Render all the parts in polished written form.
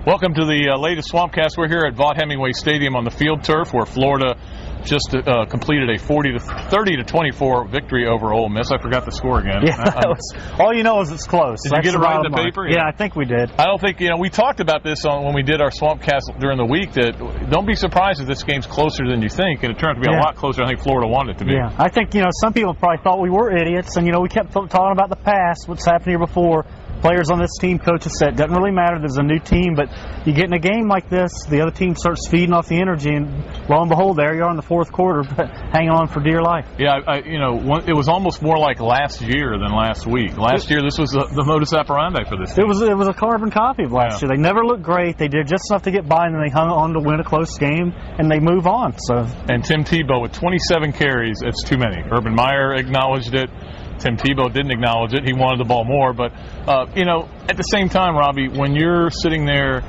Welcome to the latest Swampcast. We're here at Vaught-Hemingway Stadium on the field turf where Florida just completed a 30-24 victory over Ole Miss. I forgot the score again. Yeah, all you know is it's close. Did you get it right in the paper? Yeah, I think we did. I don't think, we talked about this when we did our Swampcast during the week, that don't be surprised if this game's closer than you think, and it turned out to be a lot closer than I think Florida wanted it to be. Yeah, I think, some people probably thought we were idiots, and, we kept talking about the past, what's happened here before. Players on this team, coaches said, doesn't really matter, there's a new team, but you get in a game like this, the other team starts feeding off the energy, and lo and behold, there you are in the fourth quarter, hanging on for dear life. Yeah, it was almost more like last year than last week. Last year, this was the modus operandi for this team. It was a carbon copy of last year. They never looked great, they did just enough to get by, and then they hung on to win a close game, and they move on. And Tim Tebow with 27 carries, it's too many. Urban Meyer acknowledged it. Tim Tebow didn't acknowledge it. He wanted the ball more. But, at the same time, Robbie, when you're sitting there,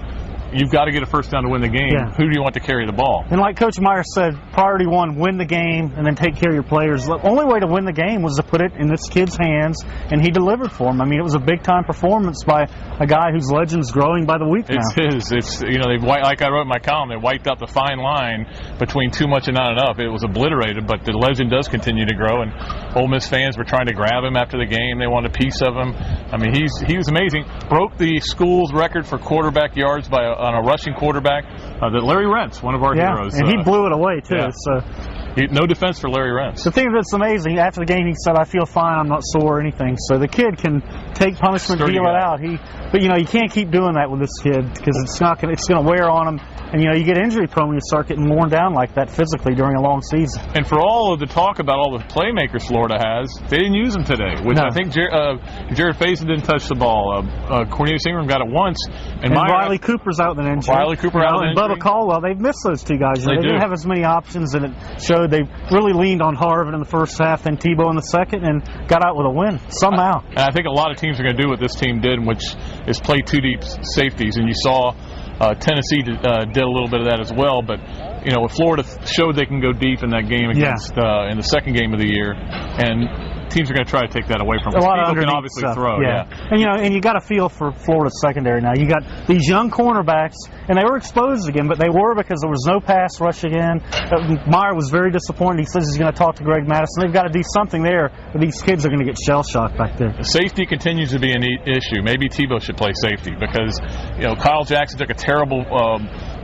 you've got to get a first down to win the game. Yeah. Who do you want to carry the ball? And like Coach Meyer said, priority one, win the game and then take care of your players. The only way to win the game was to put it in this kid's hands, and he delivered for him. I mean, it was a big-time performance by a guy whose legend's growing by the week now. It's like I wrote in my column, they wiped out the fine line between too much and not enough. It was obliterated, but the legend does continue to grow, and Ole Miss fans were trying to grab him after the game. They wanted a piece of him. I mean, he was amazing. Broke the school's record for quarterback yards on a rushing quarterback. That Larry Rentz, one of our heroes. And he blew it away, too. Yeah. No defense for Larry Rentz. The thing that's amazing, after the game he said, I feel fine, I'm not sore or anything. So the kid can take punishment, deal it out. But you can't keep doing that with this kid because it's going to wear on him. And, you get injury prone when you start getting worn down like that physically during a long season. And for all of the talk about all the playmakers Florida has, they didn't use them today. I think Jared Faison didn't touch the ball. Cornelius Ingram got it once. And Riley Cooper's out with an injury. Riley Cooper out with an injury. And Bubba Caldwell, they've missed those two guys. They didn't have as many options, and it showed they really leaned on Harvin in the first half, then Tebow in the second, and got out with a win somehow. And I think a lot of teams are going to do what this team did, which is play two deep safeties. And you saw Tennessee did a little bit of that as well, but Florida showed they can go deep in that game against in the second game of the year, and teams are going to try to take that away from them. People can obviously throw, And you got a feel for Florida's secondary now. You got these young cornerbacks, and they were exposed again, but they were because there was no pass rush again. Meyer was very disappointed. He says he's going to talk to Greg Madison. They've got to do something there, or these kids are going to get shell-shocked back there. Safety continues to be an issue. Maybe Tebow should play safety because Kyle Jackson took a terrible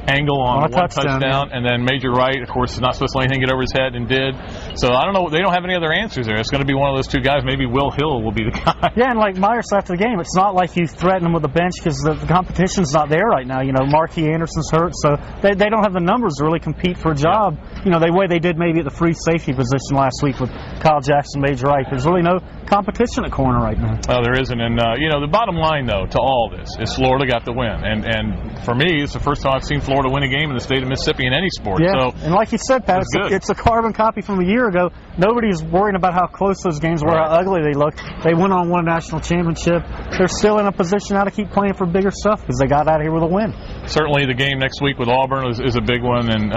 angle on one touchdown, and then Major Wright, of course, is not supposed to let anything get over his head and did. So I don't know. They don't have any other answers there. It's going to be one of those two guys. Maybe Will Hill will be the guy. Yeah, and like Meyer said after the game, it's not like you threaten them with a bench because the competition's not there right now. Marquis Anderson's hurt, so they don't have the numbers to really compete for a job. The way they did maybe at the free safety position last week with Kyle Jackson, Major Wright. There's really no competition at corner right now. Oh, there isn't. And, the bottom line, though, to all this is Florida got the win. And for me, it's the first time I've seen Florida win a game in the state of Mississippi in any sport. Yeah, and like you said, Pat, it's a carbon copy from a year ago. Nobody's worrying about how close those games were, how ugly they looked. They went on, won a national championship. They're still in a position now to keep playing for bigger stuff because they got out of here with a win. Certainly the game next week with Auburn is a big one. And,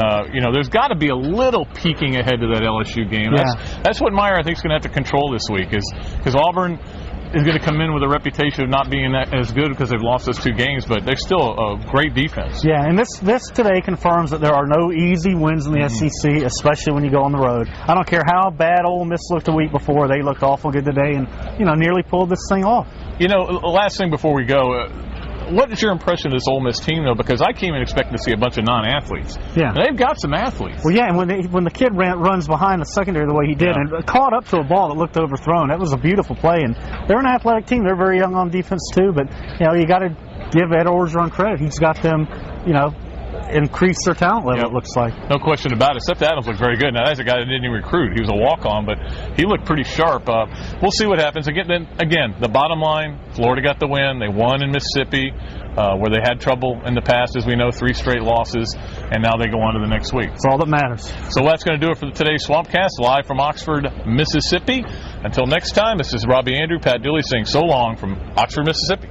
there's got to be a little peeking ahead to that LSU game. That's what Meyer, I think, is going to have to control this week because Auburn is going to come in with a reputation of not being as good because they've lost those two games, but they're still a great defense. Yeah, and this today confirms that there are no easy wins in the SEC, especially when you go on the road. I don't care how bad Ole Miss looked the week before; they looked awful good today, and nearly pulled this thing off. Last thing before we go. What is your impression of this Ole Miss team, though? Because I came in expecting to see a bunch of non-athletes. Yeah. And they've got some athletes. Well, yeah, and when the kid runs behind the secondary the way he did and caught up to a ball that looked overthrown, that was a beautiful play. And they're an athletic team. They're very young on defense, too. But, you got to give Ed Orgeron credit. He's got them, increase their talent level, it looks like. No question about it. Sept Adams looked very good. Now, that's a guy that didn't even recruit. He was a walk-on, but he looked pretty sharp. We'll see what happens. Again, the bottom line, Florida got the win. They won in Mississippi, where they had trouble in the past, as we know, 3 straight losses, and now they go on to the next week. That's all that matters. So that's going to do it for today's Swampcast, live from Oxford, Mississippi. Until next time, this is Robbie, Andreu, Pat Dooley saying so long from Oxford, Mississippi.